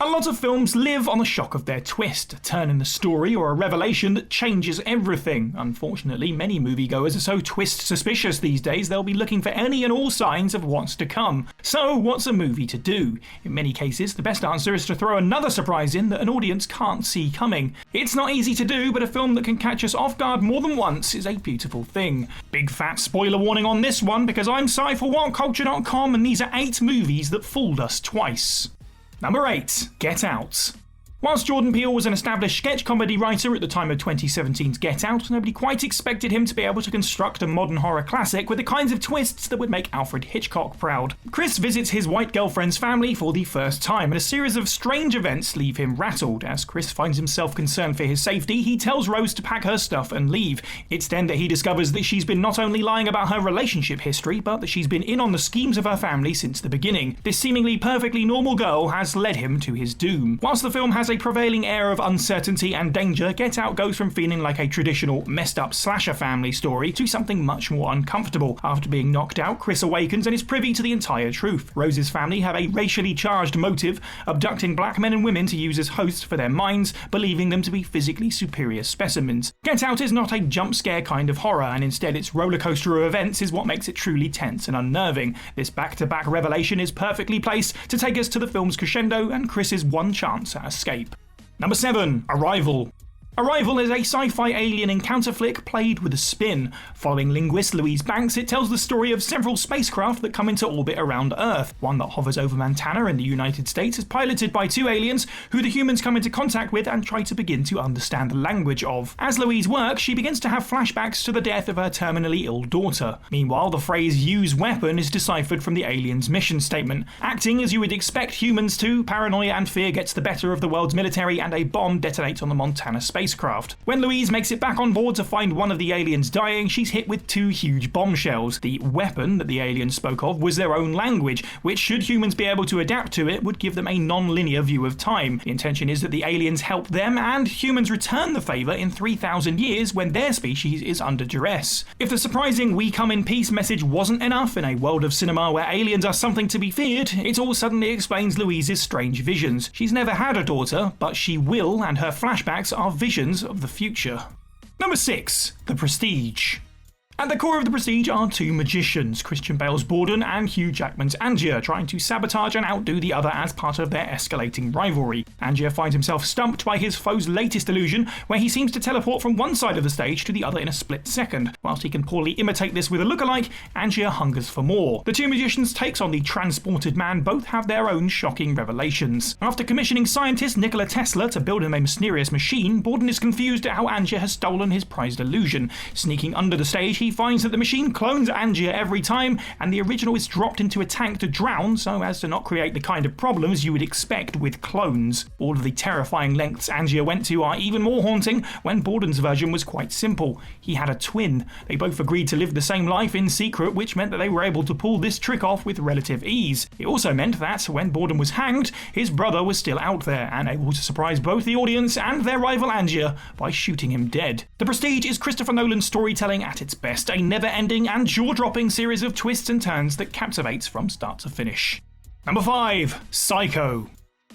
A lot of films live on the shock of their twist, a turn in the story or a revelation that changes everything. Unfortunately, many moviegoers are so twist suspicious these days they'll be looking for any and all signs of what's to come. So what's a movie to do? In many cases, the best answer is to throw another surprise in that an audience can't see coming. It's not easy to do, but a film that can catch us off guard more than once is a beautiful thing. Big fat spoiler warning on this one because I'm Cy for WhatCulture.com and these are 8 movies that fooled us twice. Number 8. Get Out. Whilst Jordan Peele was an established sketch comedy writer at the time of 2017's Get Out, nobody quite expected him to be able to construct a modern horror classic with the kinds of twists that would make Alfred Hitchcock proud. Chris visits his white girlfriend's family for the first time, and a series of strange events leave him rattled. As Chris finds himself concerned for his safety, he tells Rose to pack her stuff and leave. It's then that he discovers that she's been not only lying about her relationship history, but that she's been in on the schemes of her family since the beginning. This seemingly perfectly normal girl has led him to his doom. Whilst the film has a prevailing air of uncertainty and danger, Get Out goes from feeling like a traditional messed up slasher family story to something much more uncomfortable. After being knocked out, Chris awakens and is privy to the entire truth. Rose's family have a racially charged motive, abducting black men and women to use as hosts for their minds, believing them to be physically superior specimens. Get Out is not a jump scare kind of horror, and instead its rollercoaster of events is what makes it truly tense and unnerving. This back-to-back revelation is perfectly placed to take us to the film's crescendo and Chris's one chance at escape. Number 7. Arrival. Arrival is a sci-fi alien encounter flick played with a spin. Following linguist Louise Banks, it tells the story of several spacecraft that come into orbit around Earth. One that hovers over Montana in the United States is piloted by 2 aliens who the humans come into contact with and try to begin to understand the language of. As Louise works, she begins to have flashbacks to the death of her terminally ill daughter. Meanwhile, the phrase "use weapon" is deciphered from the aliens' mission statement. Acting as you would expect humans to, paranoia and fear gets the better of the world's military and a bomb detonates on the Montana spacecraft. When Louise makes it back on board to find one of the aliens dying, she's hit with 2 huge bombshells. The weapon that the aliens spoke of was their own language, which, should humans be able to adapt to it, would give them a non-linear view of time. The intention is that the aliens help them and humans return the favour in 3,000 years when their species is under duress. If the surprising "we come in peace" message wasn't enough in a world of cinema where aliens are something to be feared, it all suddenly explains Louise's strange visions. She's never had a daughter, but she will, and her flashbacks are visions of the future. Number 6. The Prestige. At the core of The Prestige are 2 magicians, Christian Bale's Borden and Hugh Jackman's Angier, trying to sabotage and outdo the other as part of their escalating rivalry. Angier finds himself stumped by his foe's latest illusion, where he seems to teleport from one side of the stage to the other in a split second. Whilst he can poorly imitate this with a lookalike, Angier hungers for more. The 2 magicians' takes on the transported man both have their own shocking revelations. After commissioning scientist Nikola Tesla to build him a mysterious machine, Borden is confused at how Angier has stolen his prized illusion. Sneaking under the stage, he finds that the machine clones Angier every time, and the original is dropped into a tank to drown so as to not create the kind of problems you would expect with clones. All of the terrifying lengths Angier went to are even more haunting when Borden's version was quite simple. He had a twin. They both agreed to live the same life in secret, which meant that they were able to pull this trick off with relative ease. It also meant that, when Borden was hanged, his brother was still out there and able to surprise both the audience and their rival Angier by shooting him dead. The Prestige is Christopher Nolan's storytelling at its best, a never-ending and jaw-dropping series of twists and turns that captivates from start to finish. Number 5. Psycho.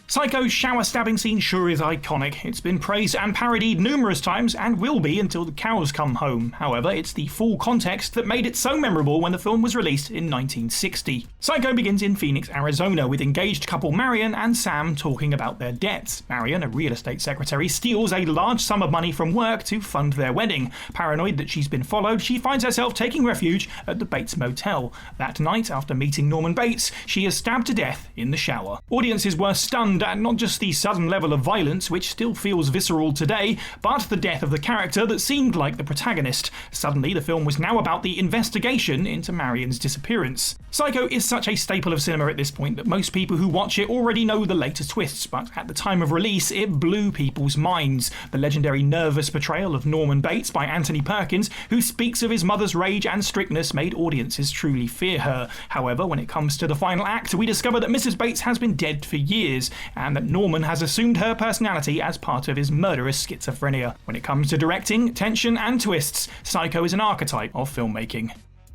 Psycho's shower stabbing scene sure is iconic. It's been praised and parodied numerous times and will be until the cows come home. However, it's the full context that made it so memorable when the film was released in 1960. Psycho begins in Phoenix, Arizona, with engaged couple Marion and Sam talking about their debts. Marion, a real estate secretary, steals a large sum of money from work to fund their wedding. Paranoid that she's been followed, she finds herself taking refuge at the Bates Motel. That night, after meeting Norman Bates, she is stabbed to death in the shower. Audiences were stunned at not just the sudden level of violence, which still feels visceral today, but the death of the character that seemed like the protagonist. Suddenly, the film was now about the investigation into Marion's disappearance. Psycho is such a staple of cinema at this point that most people who watch it already know the later twists, but at the time of release, it blew people's minds. The legendary nervous portrayal of Norman Bates by Anthony Perkins, who speaks of his mother's rage and strictness, made audiences truly fear her. However, when it comes to the final act, we discover that Mrs. Bates has been dead for years, and that Norman has assumed her personality as part of his murderous schizophrenia. When it comes to directing, tension and twists, Psycho is an archetype of filmmaking.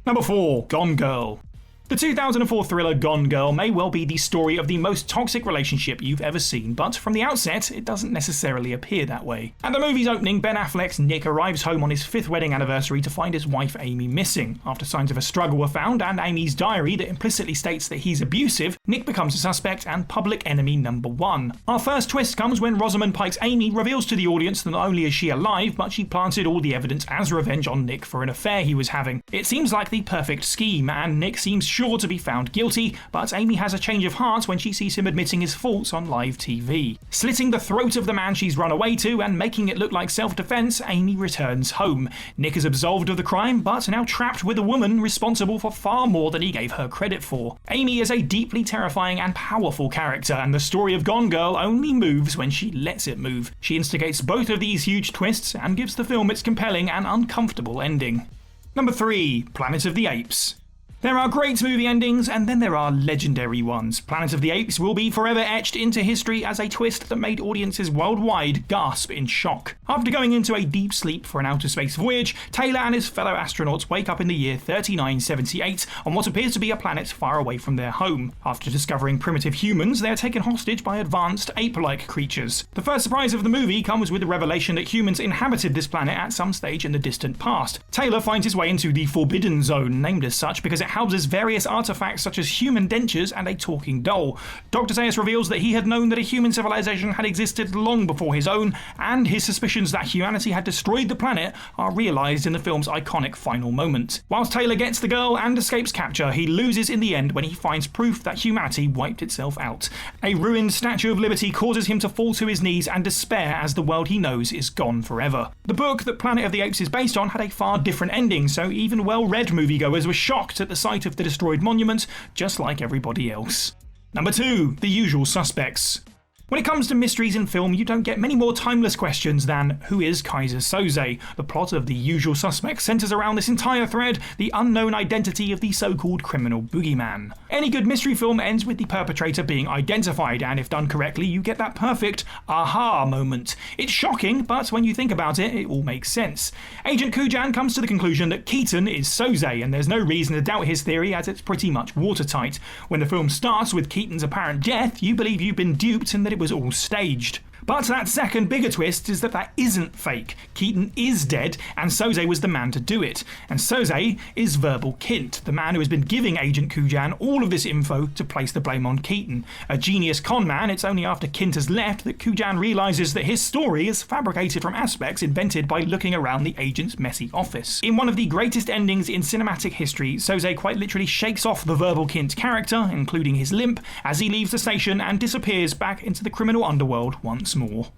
Number 4. Gone Girl. The 2004 thriller Gone Girl may well be the story of the most toxic relationship you've ever seen, but from the outset, it doesn't necessarily appear that way. At the movie's opening, Ben Affleck's Nick arrives home on his 5th wedding anniversary to find his wife Amy missing. After signs of a struggle were found and Amy's diary that implicitly states that he's abusive, Nick becomes a suspect and public enemy number 1. Our first twist comes when Rosamund Pike's Amy reveals to the audience that not only is she alive, but she planted all the evidence as revenge on Nick for an affair he was having. It seems like the perfect scheme, and Nick seems sure to be found guilty, but Amy has a change of heart when she sees him admitting his faults on live TV. Slitting the throat of the man she's run away to and making it look like self-defense, Amy returns home. Nick is absolved of the crime, but now trapped with a woman responsible for far more than he gave her credit for. Amy is a deeply terrifying and powerful character, and the story of Gone Girl only moves when she lets it move. She instigates both of these huge twists and gives the film its compelling and uncomfortable ending. Number 3. Planet of the Apes. There are great movie endings, and then there are legendary ones. Planet of the Apes will be forever etched into history as a twist that made audiences worldwide gasp in shock. After going into a deep sleep for an outer space voyage, Taylor and his fellow astronauts wake up in the year 3978 on what appears to be a planet far away from their home. After discovering primitive humans, they are taken hostage by advanced ape-like creatures. The first surprise of the movie comes with the revelation that humans inhabited this planet at some stage in the distant past. Taylor finds his way into the Forbidden Zone, named as such because it houses various artifacts such as human dentures and a talking doll. Dr. Zaius reveals that he had known that a human civilization had existed long before his own, and his suspicions that humanity had destroyed the planet are realised in the film's iconic final moment. Whilst Taylor gets the girl and escapes capture, he loses in the end when he finds proof that humanity wiped itself out. A ruined Statue of Liberty causes him to fall to his knees and despair as the world he knows is gone forever. The book that Planet of the Apes is based on had a far different ending, so even well-read moviegoers were shocked at the sight of the destroyed monument, just like everybody else. Number 2. The Usual Suspects. When it comes to mysteries in film, you don't get many more timeless questions than who is Kaiser Soze? The plot of The Usual Suspects centres around this entire thread, the unknown identity of the so-called criminal boogeyman. Any good mystery film ends with the perpetrator being identified, and if done correctly, you get that perfect aha moment. It's shocking, but when you think about it, it all makes sense. Agent Kujan comes to the conclusion that Keaton is Soze, and there's no reason to doubt his theory as it's pretty much watertight. When the film starts with Keaton's apparent death, you believe you've been duped and that it was all staged. But that second bigger twist is that that isn't fake. Keaton is dead, and Soze was the man to do it. And Soze is Verbal Kint, the man who has been giving Agent Kujan all of this info to place the blame on Keaton. A genius con man, it's only after Kint has left that Kujan realises that his story is fabricated from aspects invented by looking around the agent's messy office. In one of the greatest endings in cinematic history, Soze quite literally shakes off the Verbal Kint character, including his limp, as he leaves the station and disappears back into the criminal underworld once more.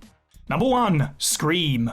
Number 1. Scream.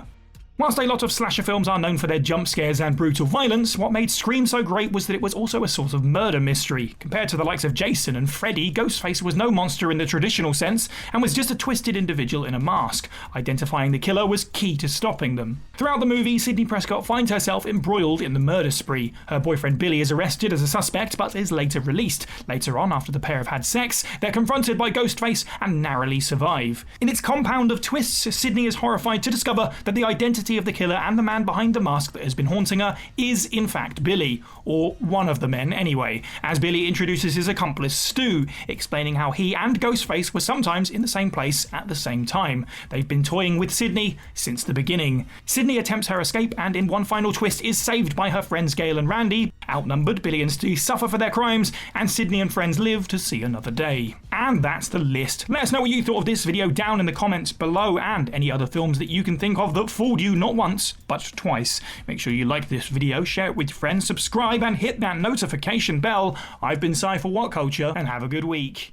Whilst a lot of slasher films are known for their jump scares and brutal violence, what made Scream so great was that it was also a sort of murder mystery. Compared to the likes of Jason and Freddy, Ghostface was no monster in the traditional sense and was just a twisted individual in a mask. Identifying the killer was key to stopping them. Throughout the movie, Sidney Prescott finds herself embroiled in the murder spree. Her boyfriend Billy is arrested as a suspect but is later released. Later on, after the pair have had sex, they're confronted by Ghostface and narrowly survive. In its compound of twists, Sidney is horrified to discover that the identity of the killer and the man behind the mask that has been haunting her is in fact Billy, or one of the men anyway, as Billy introduces his accomplice Stu, explaining how he and Ghostface were sometimes in the same place at the same time. They've been toying with Sidney since the beginning. Sidney attempts her escape and in one final twist is saved by her friends Gail and Randy. Outnumbered, Billy and Stu suffer for their crimes and Sidney and friends live to see another day. And that's the list. Let us know what you thought of this video down in the comments below and any other films that you can think of that fooled you not once but twice. Make sure you like this video, share it with your friends, subscribe and hit that notification bell. I've been Cy for What Culture and have a good week.